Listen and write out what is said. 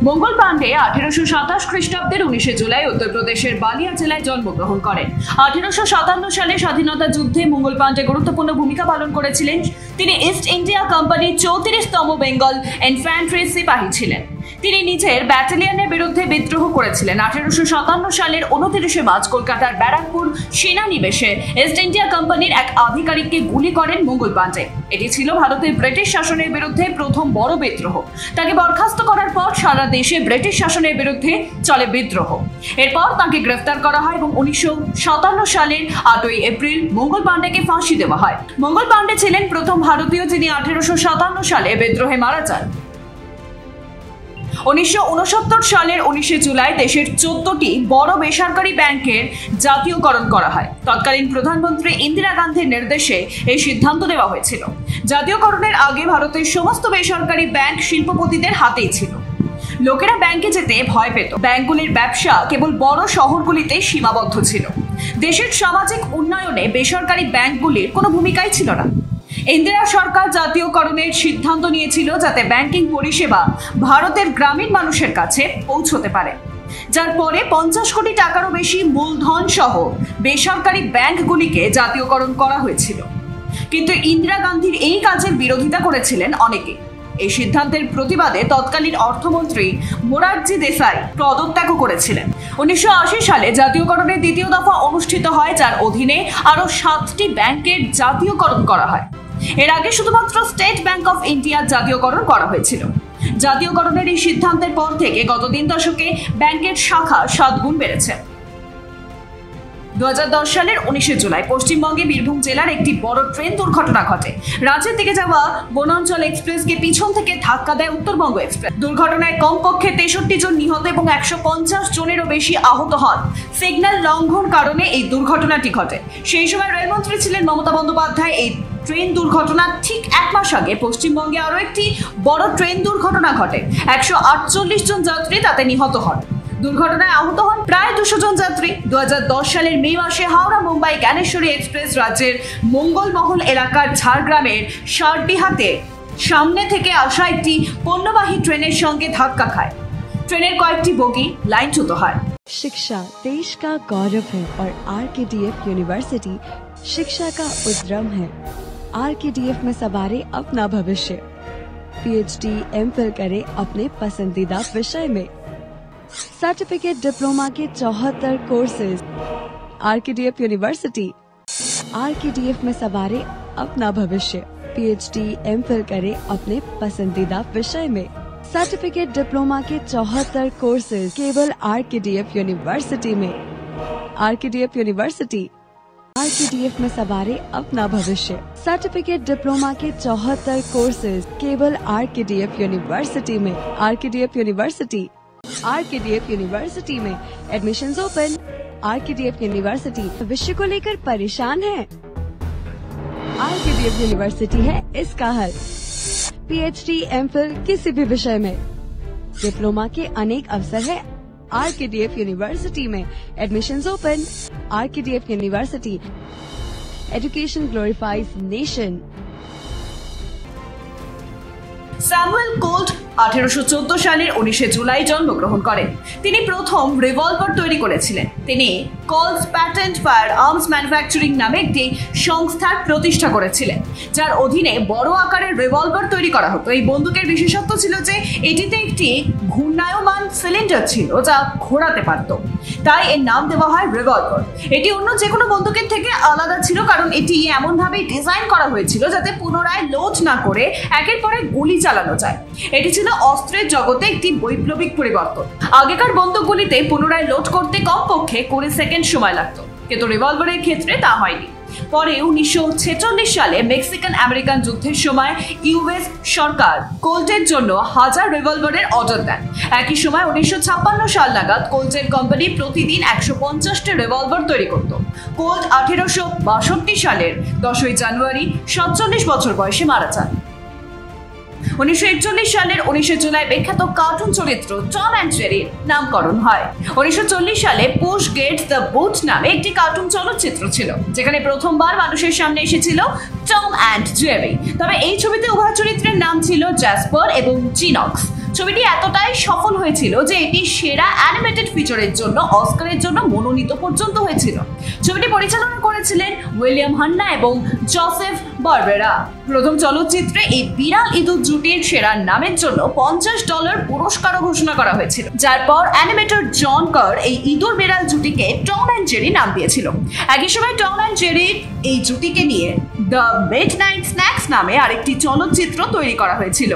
মঙ্গল পান্ডে 1827 খ্রিস্টাব্দের 19 জুলাই উত্তরপ্রদেশের বালিয়া জেলায় জন্মগ্রহণ করেন। 1857 সালে স্বাধীনতা যুদ্ধে মঙ্গল পান্ডে গুরুত্বপূর্ণ ভূমিকা পালন করেছিলেন। তিনি ইস্ট ইন্ডিয়া কোম্পানির 34তম বেঙ্গল ইনফ্যান্ট্রি সিপাহী ছিলেন। তিনি নিজের ব্যাটালিয়নের বিরুদ্ধে বিদ্রোহ করেছিলেন। 1857 সালের 29 মার্চ কলকাতার ব্যারাকপুর সেনানিবেশে ইস্ট ইন্ডিয়া কোম্পানির এক আধিকারিককে গুলি করেন মঙ্গল পান্ডে। এটি ছিল ভারতের ব্রিটিশ শাসনের বিরুদ্ধে প্রথম বড় বিদ্রোহ। তাকে বরখাস্ত করার পর সারা দেশে ব্রিটিশ শাসনের বিরুদ্ধে চলে বিদ্রোহ। এরপর তাকে গ্রেফতার করা হয় এবং 1957 সালের 8 এপ্রিল মঙ্গল পান্ডেকে ফাঁসি দেওয়া হয়। মঙ্গল পান্ডে ছিলেন প্রথম ভারতীয় যিনি 1857 সালে বিদ্রোহে মারা যান। 1969 সালের 19 জুলাই দেশের 14টি বড় বেসরকারি ব্যাংকের জাতীয়করণ করা হয়। তৎকালীন প্রধানমন্ত্রী ইন্দিরা গান্ধীর নির্দেশে এই সিদ্ধান্ত নেওয়া হয়েছিল। জাতীয়করণের আগে ভারতের সমস্ত বেসরকারি ব্যাংক শিল্পপতিদের হাতেই ছিল। লোকেরা ব্যাংকে যেতে ভয় পেত। ব্যাংকগুলির ব্যবসা কেবল বড় শহরগুলিতে সীমাবদ্ধ ছিল। দেশের সামাজিক উন্নয়নে বেসরকারি ব্যাংকগুলির কোনো ভূমিকাই ছিল না। ইন্দিরা সরকার জাতীয়করণের সিদ্ধান্ত নিয়েছিল যাতে ব্যাংকিং পরিষেবা ভারতের গ্রামীণ মানুষের কাছে পৌঁছতে পারে, যার পরে 50 কোটি টাকারও বেশি মূলধন সহ বেসরকারি ব্যাংকগুলিকে জাতীয়করণ করা হয়েছিল। কিন্তু ইন্দিরা গান্ধীর এই কাজের বিরোধিতা করেছিলেন অনেকে। এই সিদ্ধান্তের প্রতিবাদে তৎকালীন অর্থমন্ত্রী মোরারজি দেসাই পদত্যাগ করেছিলেন। 1980 সালে জাতীয়করণের দ্বিতীয় দফা অনুষ্ঠিত হয়, যার অধীনে আরো 7টি ব্যাংকের জাতীয়করণ করা হয়। এর আগে শুধুমাত্র স্টেট ব্যাংক অফ ইন্ডিয়ার জাতীয়করণ করা হয়েছিল। জাতীয়করণের এই সিদ্ধান্তের পর থেকে গত 3 দশকে ব্যাংকের শাখা 7 গুণ বেড়েছে। 2010 সালের 19 জুলাই পশ্চিমবঙ্গে বীরভূম জেলার একটি বড় ট্রেন দুর্ঘটনা ঘটে। রাজ্যের দিকে যাওয়া বনাঞ্চল এক্সপ্রেসকে পিছন থেকে ধাক্কা দেয় উত্তরবঙ্গ এক্সপ্রেস। দুর্ঘটনায় কমপক্ষে 63 জন নিহত এবং 150 জনেরও বেশি আহত হন। সিগন্যাল লঙ্ঘন কারণে এই দুর্ঘটনাটি ঘটে। সেই সময় রেলমন্ত্রী ছিলেন মমতা বন্দ্যোপাধ্যায়। এই ট্রেন দুর্ঘটনার ঠিক 1 মাস আগে পশ্চিমবঙ্গে আরও একটি বড় ট্রেন দুর্ঘটনা ঘটে। 148 জন যাত্রী তাতে নিহত হন। দুর্ঘটনায় আহত হন প্রায় 200 জন যাত্রী। 2010 সালের মে মাসে হাওড়া মুম্বাই জ্ঞানেশ্বরী এক্সপ্রেস রাজ্যের মঙ্গলমহল এলাকার ঝাড়গ্রামের সারডিহাতে সামনে থেকে আসা একটি পণ্যবাহী ট্রেনের সঙ্গে ধাক্কা খায়। ট্রেনের কয়েকটি বগি লাইনচ্যুত হয়। शिक्षा देश का गौरव है और आरकेडीएफ यूनिवर्सिटी शिक्षा का उद्यम है। आरकेडीएफ में सवारे अपना भविष्य। पीएचडी एमफिल करे अपने पसंदीदा विषय में। सर्टिफिकेट डिप्लोमा के 74 कोर्सेज। RKDF university. आरकेडीएफ में सवारे अपना भविष्य। पीएचडी एमफिल करे अपने पसंदीदा विषय में। सर्टिफिकेट डिप्लोमा के 74 कोर्सेज केवल आरकेडीएफ यूनिवर्सिटी में। RKDF university. आरकेडीएफ में सवारे अपना भविष्य। सर्टिफिकेट डिप्लोमा के 74 कोर्सेज केवल आरकेडीएफ यूनिवर्सिटी में। RKDF university. आरकेडीएफ यूनिवर्सिटी में एडमिशंस ओपन। आरकेडीएफ यूनिवर्सिटी भविष्य को लेकर परेशान है? आरकेडीएफ यूनिवर्सिटी है इसका हल। पीएचडी एमफिल किसी भी विषय में। डिप्लोमा के अनेक अवसर है आरकेडीएफ यूनिवर्सिटी में। Admissions open. RKDF university. Education glorifies nation. Samuel Colt 1814 সালের 19 জুলাই জন্মগ্রহণ করেন। তিনি প্রথম রিভলভার তৈরি করেছিলেন। তিনি কলস প্যাটেন্ট ফায়ার আর্মস ম্যানুফ্যাকচারিং নামে একটি সংস্থার প্রতিষ্ঠা করেছিলেন, যার অধীনে বড় আকারের রিভলভার তৈরি করা হতো। এই বন্দুকের বিশেষত্ব ছিল যে এটিতে একটি ঘূর্ণায়মান সিলিন্ডার ছিল যা ঘোরাতে পারত, তাই এর নাম দেওয়া হয় রিভলভার। এটি অন্য যে কোনো বন্দুকের থেকে আলাদা ছিল কারণ এটি এমনভাবে ডিজাইন করা হয়েছিল যাতে পুনরায় লোড না করে একের পর এক গুলি চালানো যায়। এটি ছিল অস্ত্রের জগতে একটি বৈপ্লবিক পরিবর্তন। আগেকার বন্দুকগুলিতে পুনরায় লোড করতে কমপক্ষে 20 সেকেন্ড সময় লাগত, কিন্তু রিভলভারের ক্ষেত্রে তা হয়নি। পরে 1946 সালে মেক্সিকান আমেরিকান যুদ্ধের সময় ইউএস সরকার কোল্টের জন্য 1000 রিভলভারের অর্ডার দেন। একই সময় 1956 সাল নাগাদ কোল্টের কোম্পানি প্রতিদিন 150টি রিভলভার তৈরি করত। কোল্ট 1862 সালের 10ই জানুয়ারি 47 বছর বয়সে মারা যান। 1941 সালের 19 জুলাই বিখ্যাত কার্টুন চরিত্র টম অ্যান্ড জেরির নামকরণ হয়। 1940 সালে পুশ গেটস দ্য বুট নামে একটি কার্টুন চলচ্চিত্র ছিল, যেখানে প্রথমবার মানুষের সামনে এসেছিল টম অ্যান্ড জেরি। তবে এই ছবিতে উভয় চরিত্রের নাম ছিল জ্যাসপার এবং জিনক্স। ছবিটি এতটাই সফল হয়েছিল যে এটি সেরা অ্যানিমেটেড ফিচারের জন্য অস্কারের জন্য মনোনীত পর্যন্ত হয়েছিল। ছবিটি পরিচালনা করেছিলেন উইলিয়াম হান্না এবং জোসেফ বারবেরা। প্রথম চলচ্চিত্রে এই বিড়াল ইঁদুর জুটির সেরা নামের জন্য $50 পুরস্কারও ঘোষণা করা হয়েছিল, যার পর অ্যানিমেটর জন কার এই ইঁদুর বিড়াল জুটিকে টম অ্যান্ড জেরি নাম দিয়েছিল। একই সময় টম অ্যান্ড জেরির এই জুটিকে নিয়ে দ্য মিডনাইট স্ন্যাক্স নামে আরেকটি চলচ্চিত্র তৈরি করা হয়েছিল।